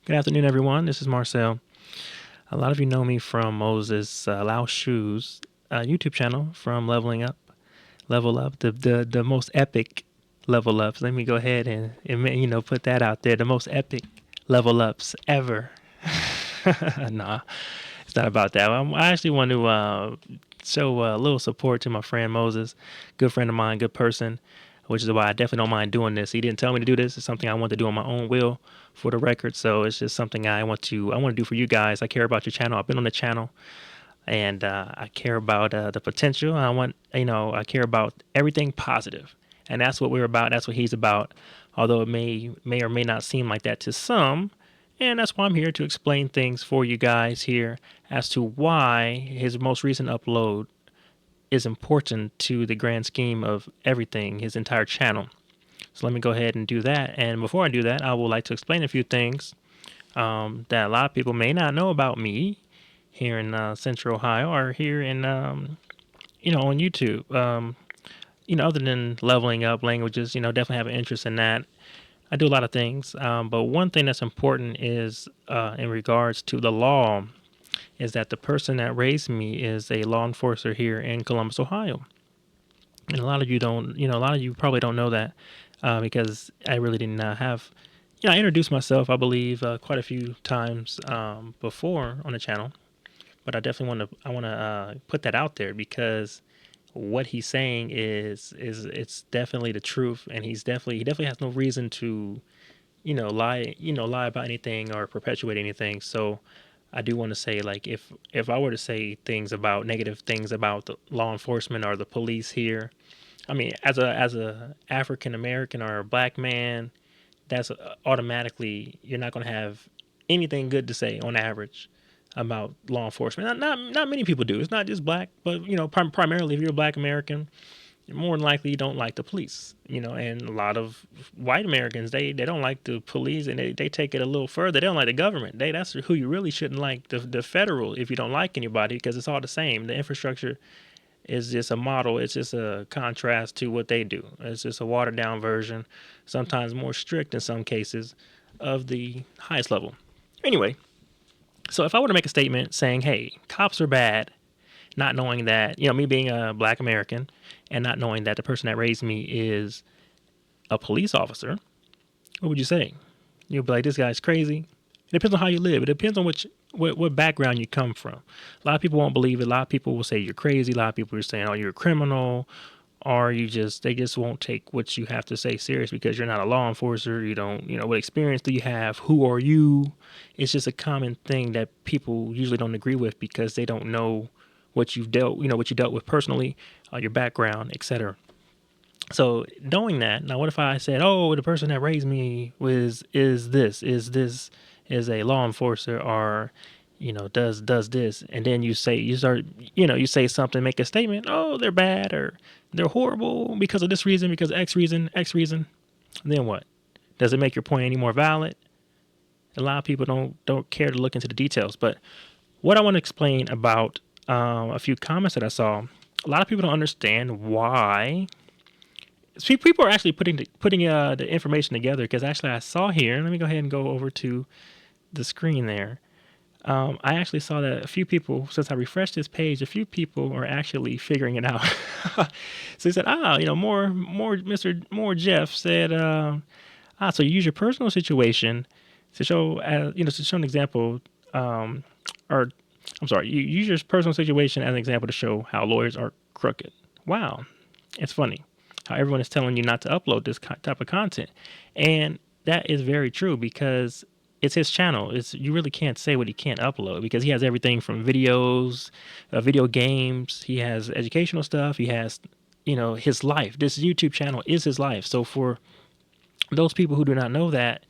Good afternoon, everyone. This is Marcell. A lot of you know me from Moses Lao Shoes YouTube channel from Level Up, the most epic level ups. Let me go ahead and put that out there. The most epic level ups ever. Nah, it's not about that. I actually want to show a little support to my friend Moses, good friend of mine, good person, which is why I definitely don't mind doing this. He didn't tell me to do this. It's something I want to do on my own will for the record. So it's just something I want to do for you guys. I care about your channel. I've been on the channel and I care about the potential. I care about everything positive, and that's what we're about. That's what he's about. Although it may or may not seem like that to some, and that's why I'm here to explain things for you guys here as to why his most recent upload is important to the grand scheme of everything, his entire channel. So let me go ahead and do that. And before I do that, I would like to explain a few things that a lot of people may not know about me here in Central Ohio or here in on YouTube. Other than leveling up languages, definitely have an interest in that. I do a lot of things, but one thing that's important is in regards to the law is that the person that raised me is a law enforcer here in Columbus, Ohio. And a lot of you don't, a lot of you probably don't know that because I really didn't have, I introduced myself, I believe, quite a few times before on the channel, but I want to put that out there because what he's saying is it's definitely the truth, and he definitely has no reason to, lie about anything or perpetuate anything. So I do want to say, like, if I were to say things about negative things about the law enforcement or the police here, I mean, as a African American or a black man, that's automatically you're not going to have anything good to say on average about law enforcement. Not many people do. It's not just black, but primarily if you're a black American, more than likely you don't like the police. And a lot of white Americans they don't like the police, and they take it a little further. They don't like the government. That's who you really shouldn't like. The federal, if you don't like anybody, because it's all the same. The infrastructure is just a model. It's just a contrast to what they do. It's just a watered down version, sometimes more strict in some cases, of the highest level. Anyway, so if I were to make a statement saying, hey, cops are bad, not knowing that, me being a black American and not knowing that the person that raised me is a police officer, what would you say? You'll be like, this guy's crazy. It depends on how you live. It depends on what background you come from. A lot of people won't believe it. A lot of people will say you're crazy. A lot of people are saying, oh, you're a criminal, or they just won't take what you have to say serious because you're not a law enforcer. You don't, what experience do you have? Who are you? It's just a common thing that people usually don't agree with because they don't know what you dealt with personally, your background, etc. So knowing that, now what if I said, "Oh, the person that raised me is a law enforcer, or does this," and then you say something, make a statement, "Oh, they're bad or they're horrible because of this reason, because X reason." Then what? Does it make your point any more valid? A lot of people don't care to look into the details, but what I want to explain about a few comments that I saw, a lot of people don't understand why people are actually putting the information together, because actually I saw here. Let me go ahead and go over to the screen there. I actually saw that a few people, since I refreshed this page, a few people are actually figuring it out. So he said, more Jeff said, so you use your personal situation to show, to show an example, or I'm sorry, you use your personal situation as an example to show how lawyers are crooked. Wow, it's funny how everyone is telling you not to upload this type of content, and that is very true because it's his channel. You really can't say what he can't upload because he has everything from videos, video games. He has educational stuff. He has, his life. This YouTube channel is his life. So for those people who do not know that,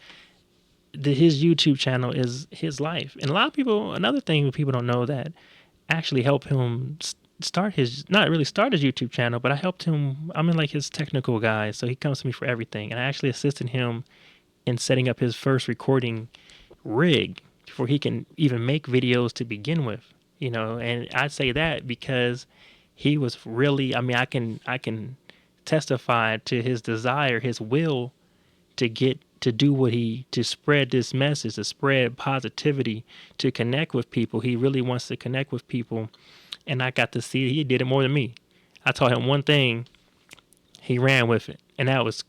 his YouTube channel is his life. And a lot of people, another thing people don't know that actually helped him not really start his YouTube channel, but I helped him. I'm in like his technical guy, so he comes to me for everything. And I actually assisted him in setting up his first recording rig before he can even make videos to begin with. And I say that because he was really, I can testify to his desire, his will to get to do what to spread this message, to spread positivity, to connect with people. He really wants to connect with people. And I got to see he did it more than me. I taught him one thing, he ran with it. And that was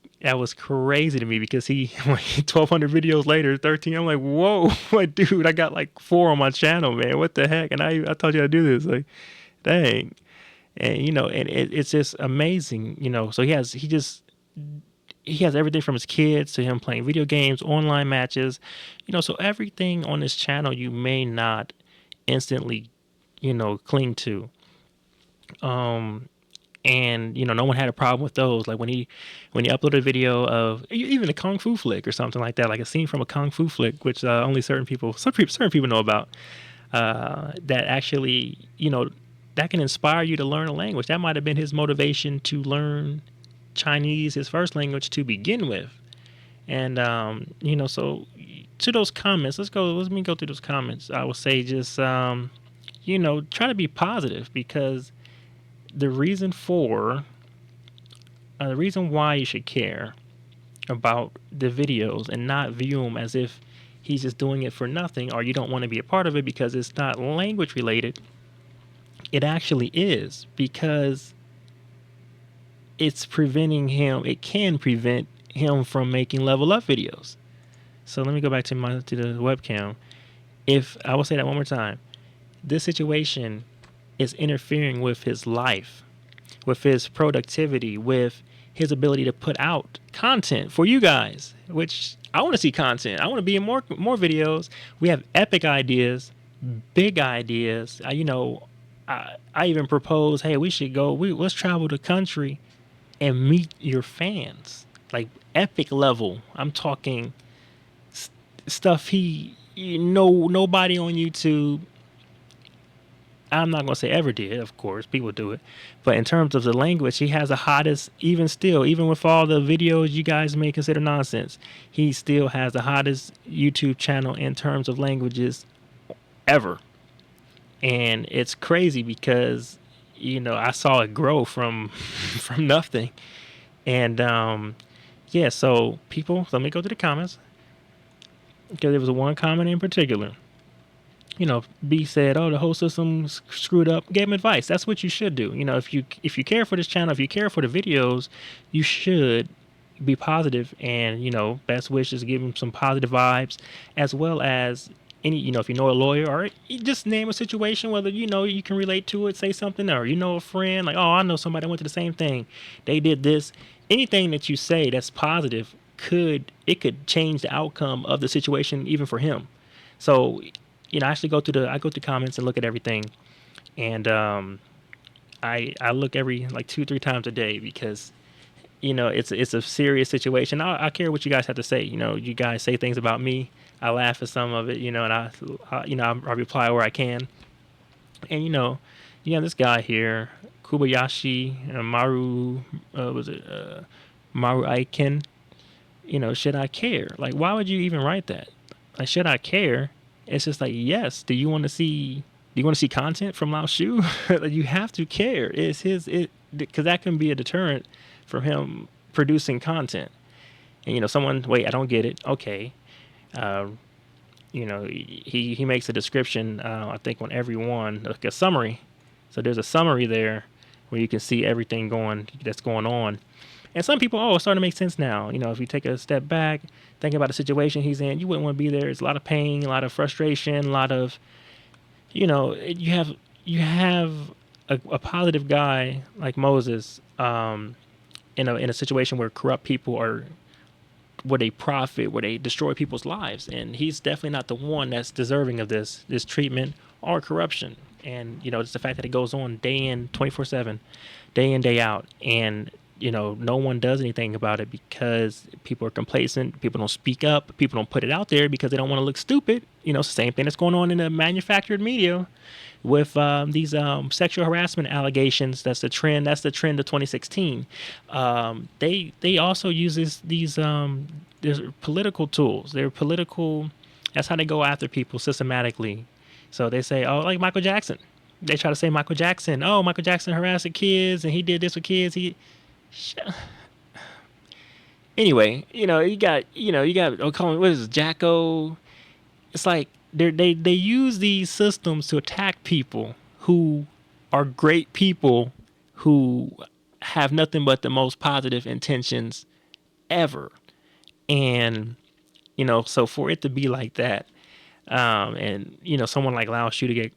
crazy to me because he 1,200 videos later, 13. I'm like, whoa, what, dude? I got like 4 on my channel, man. What the heck? And I taught you how to do this. Like, dang. And and it's just amazing. So he has everything from his kids to him playing video games, online matches. So everything on this channel you may not instantly, cling to. And no one had a problem with those. Like when he uploaded a video of even a kung fu flick or something like that, like a scene from a kung fu flick, which only certain people know about. That actually, that can inspire you to learn a language. That might have been his motivation to learn Chinese, his first language, to begin with. And so to those comments, let me go through those comments. I would say just try to be positive, because the reason why you should care about the videos and not view them as if he's just doing it for nothing, or you don't want to be a part of it because it's not language related. It actually is, because it can prevent him from making level up videos. So let me go back to the webcam. If I will say that one more time, this situation is interfering with his life, with his productivity, with his ability to put out content for you guys, which I want to see content. I want to be in more videos. We have epic ideas, big ideas. I even propose, hey, we should let's travel the country and meet your fans, like epic level. I'm talking stuff nobody on YouTube, I'm not going to say ever did, of course, people do it. But in terms of the language, he has the hottest, even with all the videos you guys may consider nonsense, he still has the hottest YouTube channel in terms of languages ever. And it's crazy because, I saw it grow from nothing. And, yeah, so people, let me go to the comments. Because there was one comment in particular. B said, "Oh, the whole system's screwed up." Gave him advice. That's what you should do. If you care for this channel, if you care for the videos, you should be positive and best wishes. Give him some positive vibes, as well as any if you know a lawyer, or you just name a situation whether you can relate to it, say something, or a friend like, "Oh, I know somebody that went to the same thing. They did this." Anything that you say that's positive could change the outcome of the situation, even for him. So. I actually go to comments and look at everything, and I look every like 2-3 times a day, because it's a serious situation. I care what you guys have to say. You guys say things about me. I laugh at some of it. And I reply where I can. And this guy here, Kubayashi Maru, Maru Aiken. Should I care? Like, why would you even write that? Like, should I care? It's just like, yes. Do you want to see content from Lao Shu? Like, you have to care. Because that can be a deterrent for him producing content. And someone, wait, I don't get it. Okay, he makes a description. I think on every one, like a summary. So there's a summary there where you can see everything that's going on. And some people, it's starting to make sense now. If you take a step back, think about the situation he's in, you wouldn't want to be there. It's a lot of pain, a lot of frustration, a lot of, you have a positive guy like Moses, in a situation where corrupt people where they profit, where they destroy people's lives, and he's definitely not the one that's deserving of this treatment or corruption. And it's the fact that it goes on day in, 24/7, day in, day out, and no one does anything about it because people are complacent. People don't speak up. People don't put it out there because they don't want to look stupid. It's the same thing that's going on in the manufactured media with these sexual harassment allegations. That's the trend. That's the trend of 2016. They also use these political tools. They're political. That's how they go after people systematically. So they say, oh, like Michael Jackson. They try to say Michael Jackson. Oh, Michael Jackson harassed kids and he did this with kids. Anyway, you got what is it, Jacko? It's like they use these systems to attack people who are great people who have nothing but the most positive intentions ever. And so for it to be like that, and someone like Lao Shu to get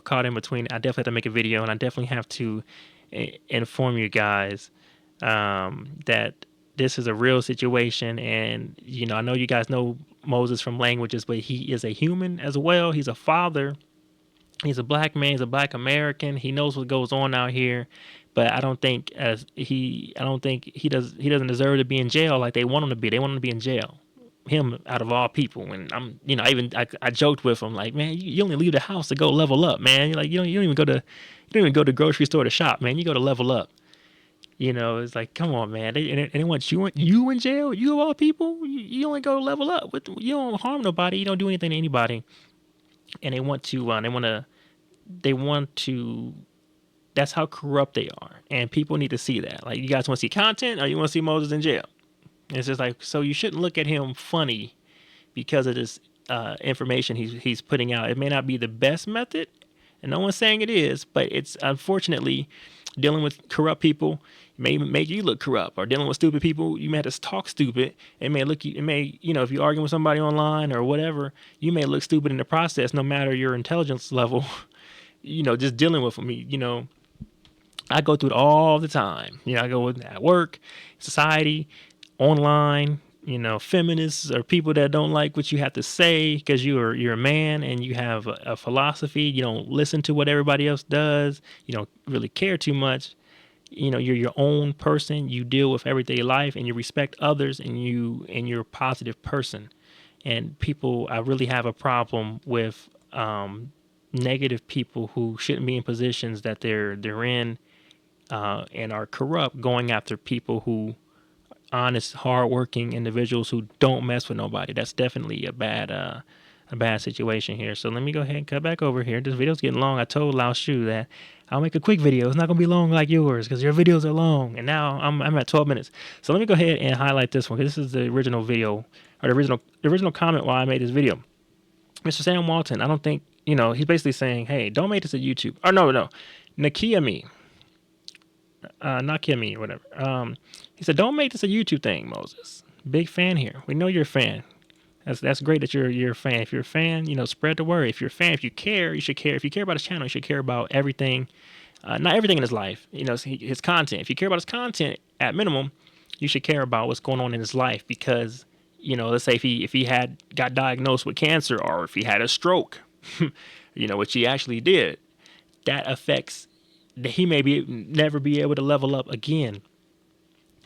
caught in between, I definitely have to make a video, and I definitely have to inform you guys that this is a real situation. And I know you guys know Moses from Languages, but he is a human as well. He's a father. He's a black man. He's a black American. He knows what goes on out here, but I don't think he doesn't deserve to be in jail like they want him to be. They want him to be in jail. Him out of all people. And I joked with him like, man, you only leave the house to go level up, man. You're like you don't even go to grocery store to shop, man. You go to level up. It's like, come on, man. They want you in jail. You of all people, you only go level up. You don't harm nobody. You don't do anything to anybody. And they want to. They want to. That's how corrupt they are, and people need to see that. Like, you guys want to see content, or you want to see Moses in jail? And it's just like, so you shouldn't look at him funny because of this information he's putting out. It may not be the best method, and no one's saying it is, but it's unfortunately dealing with corrupt people may make you look corrupt, or dealing with stupid people, you may have to talk stupid. It may if you're arguing with somebody online or whatever, you may look stupid in the process, no matter your intelligence level. Just dealing with them. I go through it all the time. I go with at work, society, online. Feminists or people that don't like what you have to say because you're a man and you have a philosophy. You don't listen to what everybody else does. You don't really care too much. You're your own person. You deal with everyday life and you respect others, and you're a positive person. And people, I really have a problem with negative people who shouldn't be in positions that they're in, and are corrupt, going after people who honest, hardworking individuals who don't mess with nobody. That's definitely a bad situation here. So let me go ahead and cut back over here. This video's getting long. I told Lao Shu that I'll make a quick video. It's not gonna be long like yours because your videos are long. And now I'm at 12 minutes. So let me go ahead and highlight this one because this is the original video, or the original comment why I made this video. Mr. Sam Walton, I don't think he's basically saying, hey, don't make this a YouTube. Or no, Nakia me. Not Kimmy or whatever. He said, "Don't make this a YouTube thing, Moses. Big fan here. We know you're a fan. That's great that you're a fan. If you're a fan, spread the word. If you're a fan, if you care, you should care. If you care about his channel, you should care about everything. Not everything in his life. His content. If you care about his content, at minimum, you should care about what's going on in his life because." Let's say if he had got diagnosed with cancer, or if he had a stroke, which he actually did, that affects that he may never be able to level up again.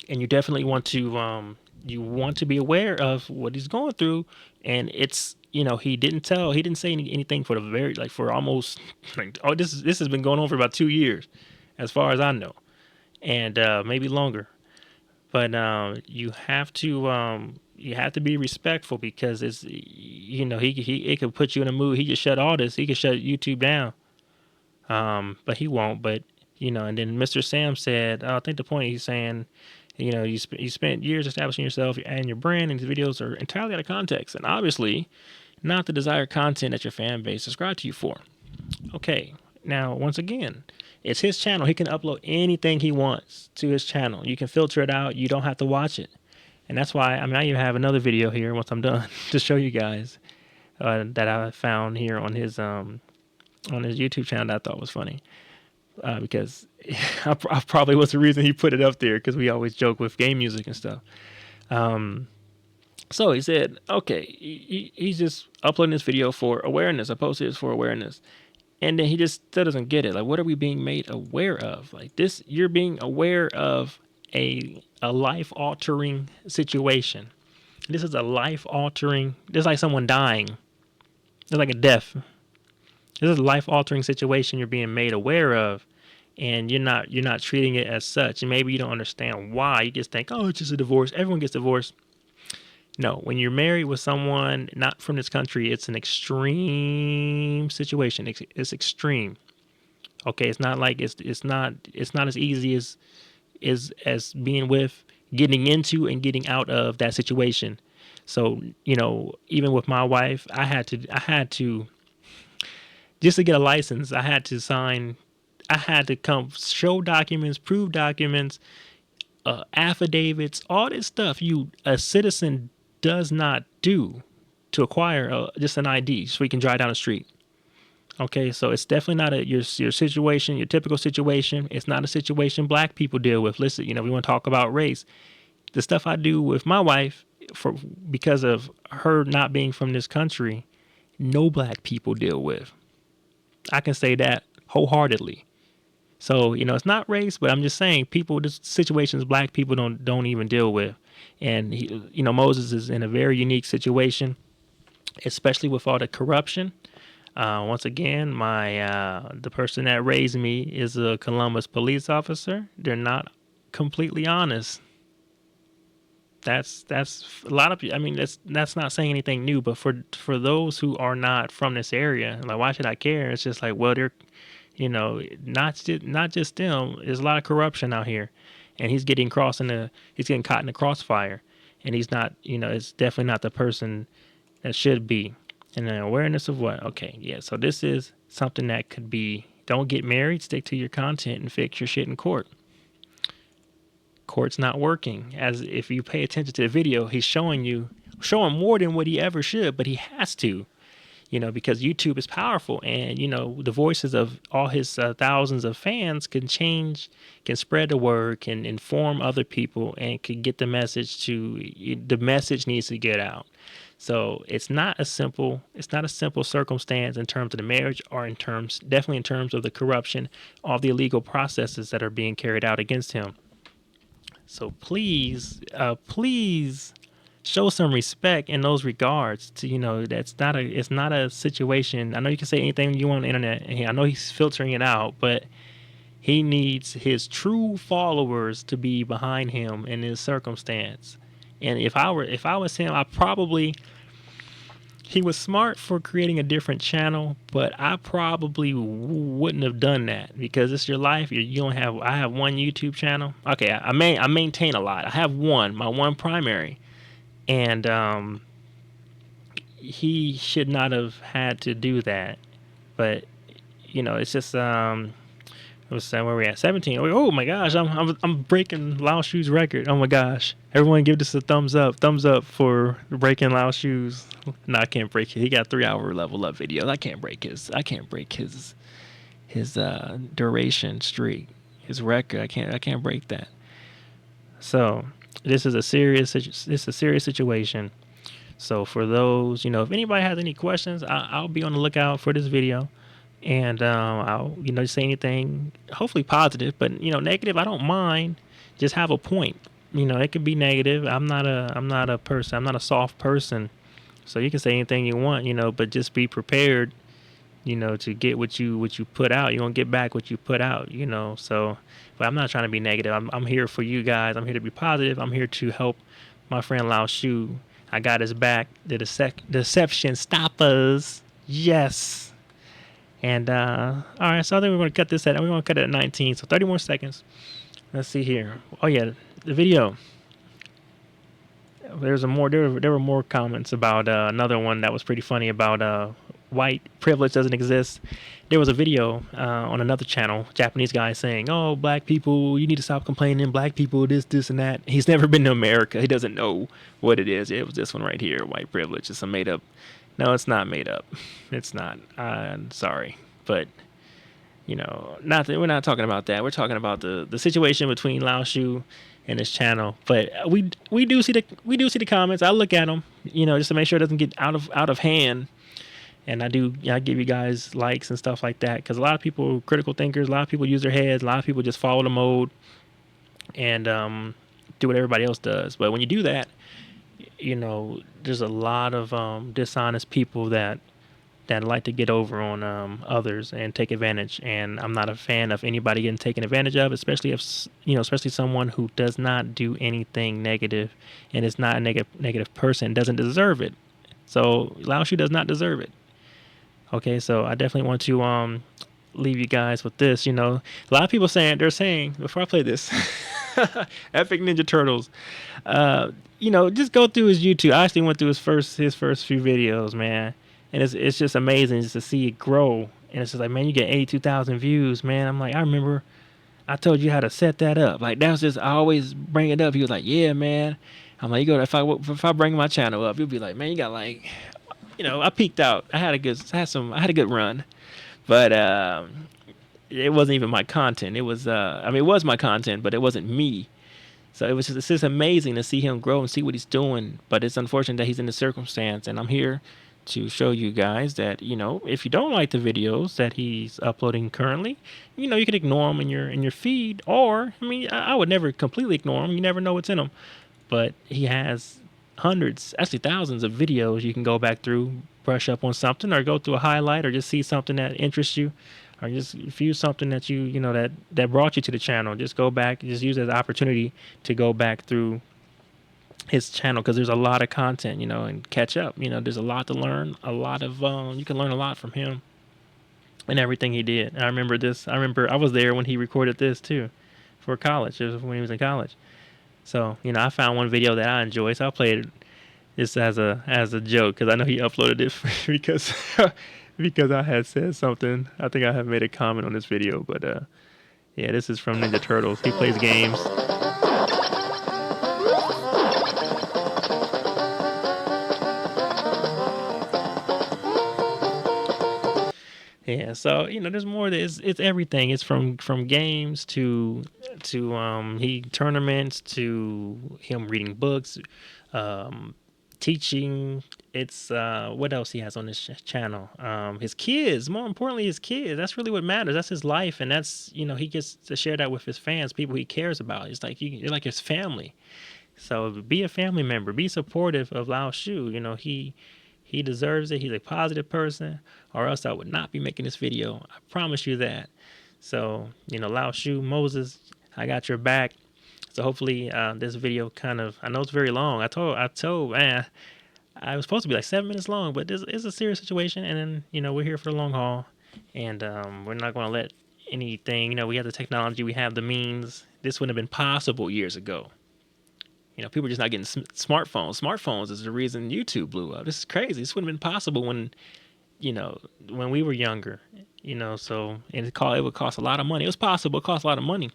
And you definitely want to be aware of what he's going through. And it's he didn't say anything for the for almost this has been going on for about 2 years, as far as I know, and maybe longer. But you have to be respectful because it's it could put you in a mood. He could shut YouTube down, but he won't. But and then Mr. Sam said, I think the point he's saying, you spent years establishing yourself and your brand, and these videos are entirely out of context and obviously not the desired content that your fan base subscribed to you for. Okay, now once again, it's his channel. He can upload anything he wants to his channel. You can filter it out. You don't have to watch it. And that's why, I even have another video here once I'm done to show you guys that I found here on his YouTube channel that I thought was funny. Because I probably was the reason he put it up there, because we always joke with game music and stuff. So he said, okay, he's just uploading this video for awareness. I posted this for awareness. And then he just still doesn't get it. Like, what are we being made aware of? Like this, you're being aware of a life-altering situation. This is a life-altering, just like someone dying. It's like a death. This is a life-altering situation you're being made aware of, and you're not treating it as such. And maybe you don't understand why. You just think, oh, it's just a divorce. Everyone gets divorced. No, when you're married with someone not from this country, it's an extreme situation. It's extreme. Okay, it's not like it's not as easy as being with getting into and getting out of that situation. So, even with my wife, I had to just to get a license, I had to come show documents, prove documents, affidavits, all this stuff a citizen does not do to acquire just an ID so he can drive down the street. Okay, so it's definitely not your situation, your typical situation. It's not a situation black people deal with. Listen, we want to talk about race. The stuff I do with my wife, because of her not being from this country, no black people deal with. I can say that wholeheartedly. So it's not race, but I'm just saying this situations black people don't even deal with, and Moses is in a very unique situation, especially with all the corruption. Once again, the person that raised me is a Columbus police officer. They're not completely honest. That's a lot of people. I mean, that's not saying anything new, but for those who are not from this area, like, why should I care? It's just like, well, they're, not just them. There's a lot of corruption out here, and he's getting caught in the crossfire, and he's not. It's definitely not the person that should be. And then awareness of what? Okay, yeah. So this is something that could be. Don't get married. Stick to your content and fix your shit in court. Court's not working. As if you pay attention to the video, he's showing more than what he ever should, but he has to, because YouTube is powerful, and the voices of all his thousands of fans can spread the word, can inform other people, and can get the message the message needs to get out. So it's not a simple circumstance in terms of the marriage, or definitely in terms of the corruption, all the illegal processes that are being carried out against him. So please show some respect in those regards. It's not a situation. I know you can say anything you want on the internet, and I know he's filtering it out, but he needs his true followers to be behind him in this circumstance. And if I was him, he was smart for creating a different channel, but I probably wouldn't have done that, because it's your life. I have one YouTube channel. Okay, I maintain a lot. I have my one primary, and he should not have had to do that. But it's just where we at? 17. Oh my gosh, I'm breaking Lao Shu's record. Oh my gosh. Everyone give this a thumbs up. Thumbs up for breaking Lao Shu's. No, I can't break it. He got 3-hour level up videos. I can't break his duration streak. His record. I can't break that. So this is a serious situation. So for those, if anybody has any questions, I'll be on the lookout for this video. And I'll say anything hopefully positive, but negative, I don't mind. Just have a point. It could be negative. I'm not a person. I'm not a soft person. So you can say anything you want, but just be prepared, to get what you put out. You're gonna get back what you put out, So, but I'm not trying to be negative. I'm here for you guys. I'm here to be positive. I'm here to help my friend Lao Shu. I got his back. The deception stoppers. Yes. And all right, so I think we're going to cut this at. We're going to cut it at 19, so 30 more seconds. Let's see here. Oh yeah, the video. There were more comments about another one that was pretty funny about white privilege doesn't exist. There was a video on another channel, Japanese guy saying, "Oh, black people, you need to stop complaining. Black people, this, and that." He's never been to America. He doesn't know what it is. It was this one right here, white privilege. It's a made up. No, it's not made up. It's not. I'm sorry, but we're not talking about that. We're talking about the situation between Lao Shu and his channel. But we do see the comments. I look at them, just to make sure it doesn't get out of hand. And I give you guys likes and stuff like that, because a lot of people are critical thinkers. A lot of people use their heads. A lot of people just follow the mode and do what everybody else does. But when you do that, there's a lot of dishonest people that like to get over on others and take advantage. And I'm not a fan of anybody getting taken advantage of, especially someone who does not do anything negative and is not a negative person, doesn't deserve it. So Lao Shu does not deserve it. Okay, so I definitely want to leave you guys with this. A lot of people they're saying before I play this. Epic Ninja Turtles. Just go through his YouTube. I actually went through his first few videos, man, and it's just amazing just to see it grow. And it's just like, man, you get 82,000 views, man. I'm like, I remember I told you how to set that up. Like that was just I always bring it up. He was like, yeah, man. I'm like, you go if I bring my channel up, you'll be like, man, you got like, I peaked out. I had a good run, but it wasn't even my content. It was it was my content, but it wasn't me. So it's just amazing to see him grow and see what he's doing. But it's unfortunate that he's in this circumstance, and I'm here to show you guys that if you don't like the videos that he's uploading currently, you can ignore them in your feed, or I would never completely ignore them. You never know what's in them, but he has hundreds, actually thousands of videos you can go back through, brush up on something, or go through a highlight, or just see something that interests you, or just view something that that brought you to the channel. Just go back, just use it as an opportunity to go back through his channel, because there's a lot of content, and catch up. There's a lot to learn, a lot of you can learn a lot from him and everything he did. And I remember this. I remember I was there when he recorded this too, for college. It was when he was in college. So I found one video that I enjoy, so I played it just as a joke, because I know he uploaded it because because I had said something. I think I have made a comment on this video, but yeah, this is from Ninja Turtles. He plays games. Yeah, so there's more. It's everything. It's from games to he tournaments to him reading books, teaching. It's what else he has on this channel. His kids. More importantly, his kids. That's really what matters. That's his life, and that's he gets to share that with his fans, people he cares about. It's like you're like his family. So be a family member. Be supportive of Lao Shu. He deserves it. He's a positive person, or else I would not be making this video. I promise you that. So, Lao Shu, Moses, I got your back. So hopefully this video I know it's very long. Man, I was supposed to be like 7 minutes long, but this is a serious situation. And then, we're here for the long haul. And we're not going to let anything, we have the technology, we have the means. This wouldn't have been possible years ago. People are just not getting smartphones. Smartphones is the reason YouTube blew up. This is crazy. This wouldn't have been possible when we were younger. So and it would cost a lot of money. It was possible. It cost a lot of money,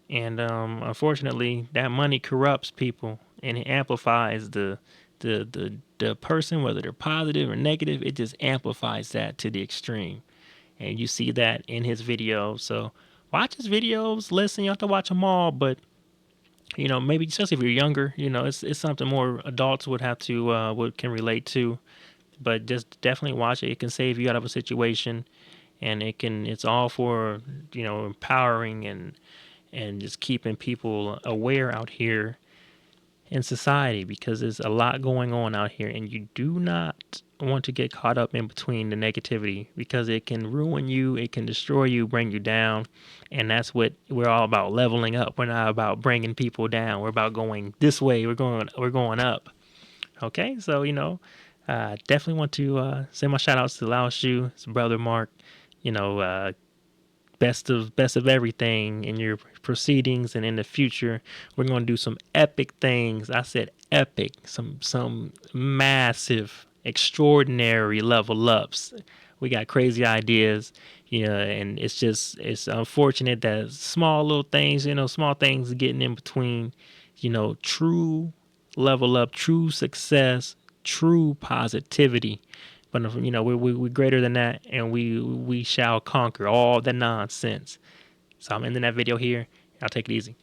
and unfortunately, that money corrupts people and it amplifies the person, whether they're positive or negative. It just amplifies that to the extreme, and you see that in his videos. So watch his videos. Listen, you have to watch them all, but maybe especially if you're younger, it's something more adults would have to can relate to. But just definitely watch it. It can save you out of a situation, and it's all for empowering and just keeping people aware out here in society, because there's a lot going on out here, and you do not want to get caught up in between the negativity, because it can ruin you, it can destroy you, bring you down. And that's what we're all about: leveling up. We're not about bringing people down. We're about going this way. We're going up. Okay, so definitely want to send my shout outs to Lao Shu, his brother Mark. Best of everything in your proceedings and in the future. We're going to do some epic things. I said epic. Some massive, extraordinary level ups. We got crazy ideas, and it's unfortunate that small little things, small things getting in between, true level up, true success, true positivity. But we're greater than that, and we shall conquer all the nonsense. So I'm ending that video here. I'll take it easy.